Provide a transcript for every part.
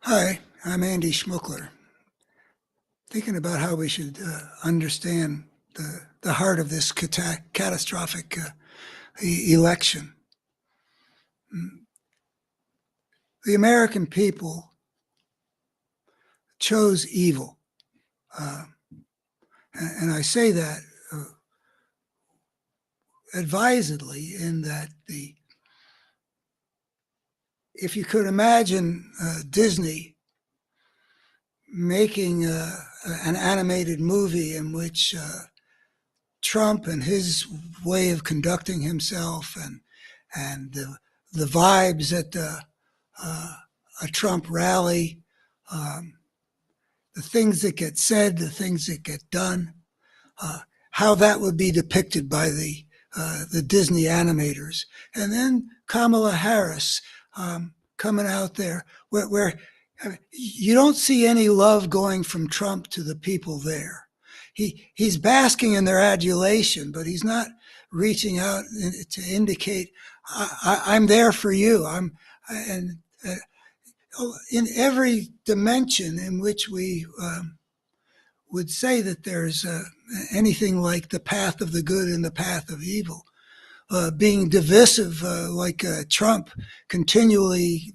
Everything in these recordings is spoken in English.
Hi, I'm Andy Schmuckler. Thinking about how we should understand the heart of this catastrophic election. The American people chose evil. Uh, and I say that advisedly in that if you could imagine Disney making an animated movie in which Trump and his way of conducting himself and the vibes at a Trump rally, um, the things that get said, the things that get done, how that would be depicted by the Disney animators, and then Kamala Harris coming out there where you don't see any love going from Trump to the people there. He's basking in their adulation, but he's not reaching out to indicate I'm there for you. And in every dimension in which we would say that there's anything like the path of the good and the path of evil, being divisive like Trump, continually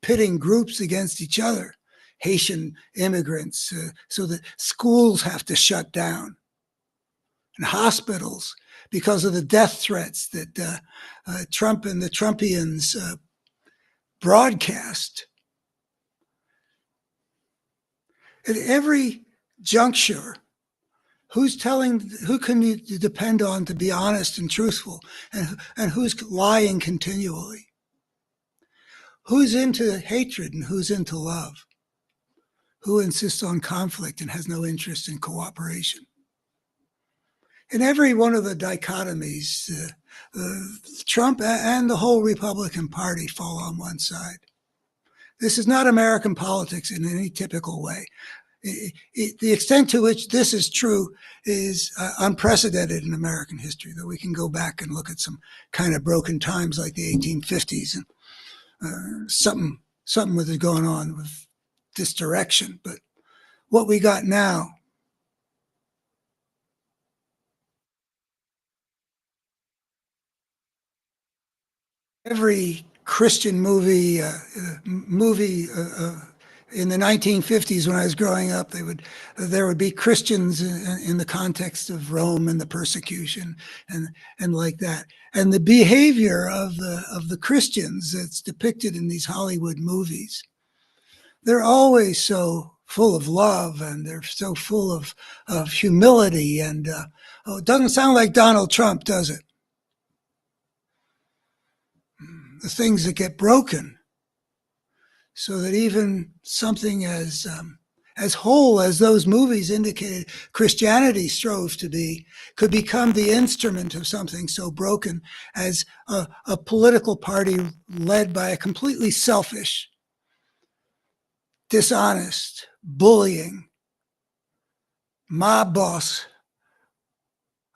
pitting groups against each other, Haitian immigrants, so that schools have to shut down and hospitals because of the death threats that Trump and the Trumpians broadcast. At every juncture, who can you depend on to be honest and truthful, and who's lying continually? Who's into hatred and who's into love? Who insists on conflict and has no interest in cooperation? In every one of the dichotomies, Trump and the whole Republican Party fall on one side. This is not American politics in any typical way. The extent to which this is true is unprecedented in American history, though we can go back and look at some kind of broken times like the 1850s and something was going on with this direction. But what we got now, every Christian movie in the 1950s when I was growing up, there would be Christians in the context of Rome and the persecution and like that. And the behavior of the Christians that's depicted in these Hollywood movies, they're always so full of love and they're so full of humility. And it doesn't sound like Donald Trump, does it? The things that get broken, so that even something as whole as those movies indicated Christianity strove to be could become the instrument of something so broken as a political party led by a completely selfish, dishonest, bullying mob boss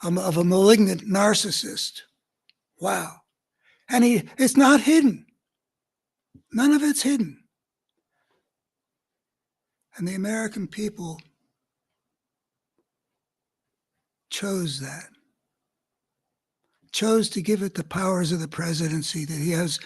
of a malignant narcissist. Wow. And it's not hidden. None of it's hidden. And the American people chose that, chose to give it the powers of the presidency that he has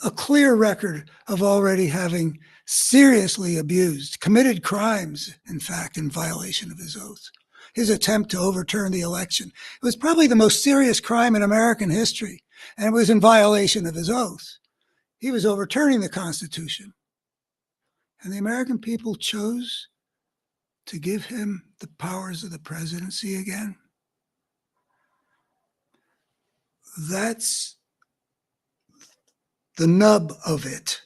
a clear record of already having seriously abused, committed crimes, in fact, in violation of his oath. His attempt to overturn the election. It was probably the most serious crime in American history, and it was in violation of his oath. He was overturning the Constitution. And the American people chose to give him the powers of the presidency again. That's the nub of it.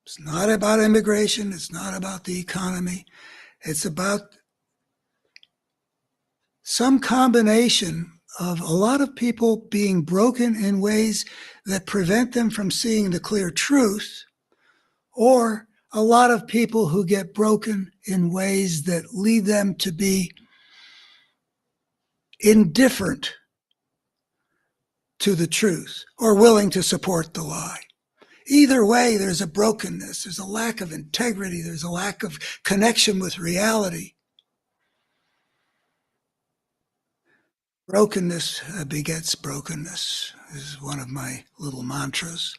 It's not about immigration. It's not about the economy. It's about some combination of a lot of people being broken in ways that prevent them from seeing the clear truth, or a lot of people who get broken in ways that lead them to be indifferent to the truth or willing to support the lie. Either way, there's a brokenness. There's a lack of integrity. There's a lack of connection with reality. Brokenness begets brokenness is one of my little mantras.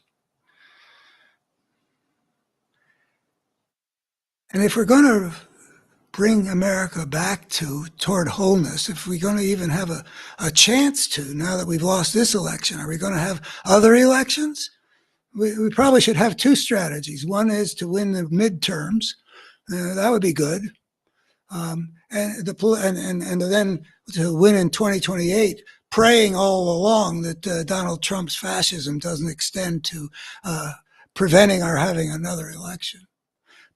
And if we're going to bring America back toward wholeness, if we're going to even have a chance to, now that we've lost this election, are we going to have other elections? We probably should have two strategies. One is to win the midterms. That would be good. And then to win in 2028, praying all along that Donald Trump's fascism doesn't extend to preventing our having another election.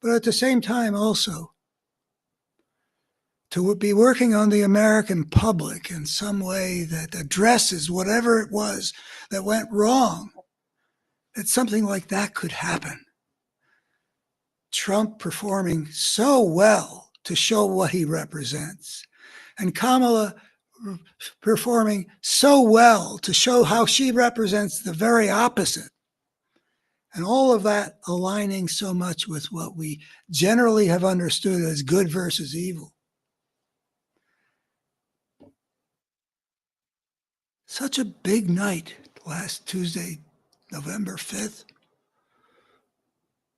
But at the same time, also, to be working on the American public in some way that addresses whatever it was that went wrong, that something like that could happen. Trump performing so well to show what he represents, and Kamala performing so well to show how she represents the very opposite. And all of that aligning so much with what we generally have understood as good versus evil. Such a big night last Tuesday, November 5th,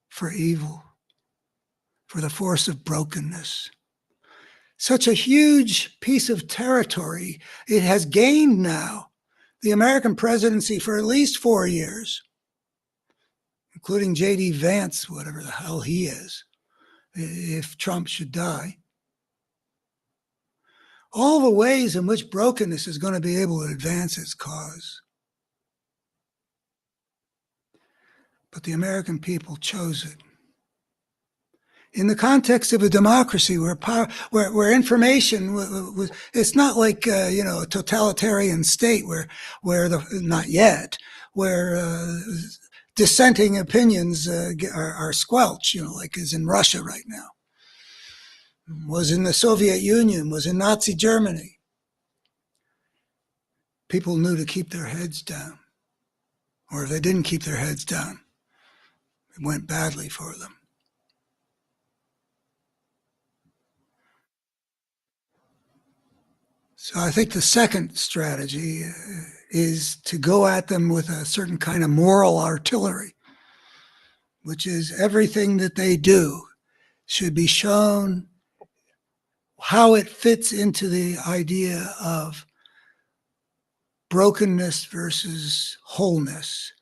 for evil, for the force of brokenness. Such a huge piece of territory it has gained now. The American presidency for at least 4 years, including J.D. Vance, whatever the hell he is, if Trump should die. All the ways in which brokenness is going to be able to advance its cause. But the American people chose it. In the context of a democracy where power, where information was, it's not like a totalitarian state where not yet, where dissenting opinions are squelched, like is in Russia right now, was in the Soviet Union, was in Nazi Germany. People knew to keep their heads down, or if they didn't keep their heads down, it went badly for them. So I think the second strategy is to go at them with a certain kind of moral artillery, which is everything that they do should be shown how it fits into the idea of brokenness versus wholeness,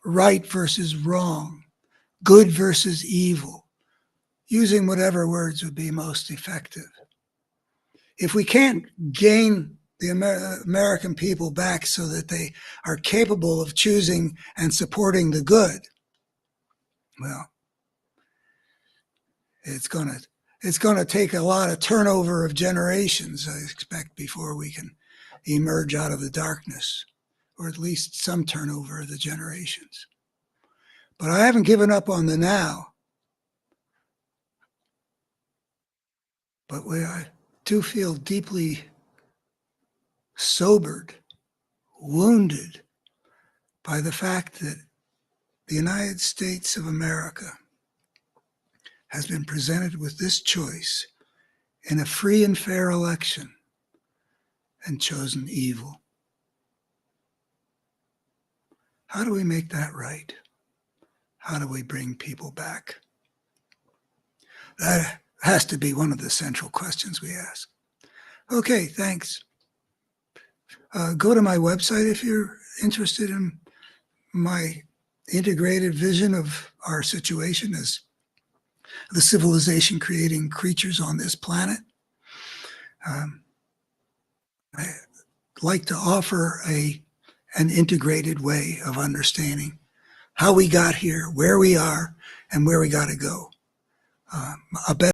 right versus wrong, good versus evil, using whatever words would be most effective. If we can't gain the American people back so that they are capable of choosing and supporting the good, well, it's going to take a lot of turnover of generations, I expect, before we can emerge out of the darkness, or at least some turnover of the generations. But I haven't given up on the now. But I do feel deeply sobered, wounded by the fact that the United States of America has been presented with this choice in a free and fair election and chosen evil. How do we make that right? How do we bring people back? That has to be one of the central questions we ask. Okay, thanks. Go to my website if you're interested in my integrated vision of our situation as the civilization creating creatures on this planet. I like to offer an integrated way of understanding how we got here, where we are, and where we got to go. A better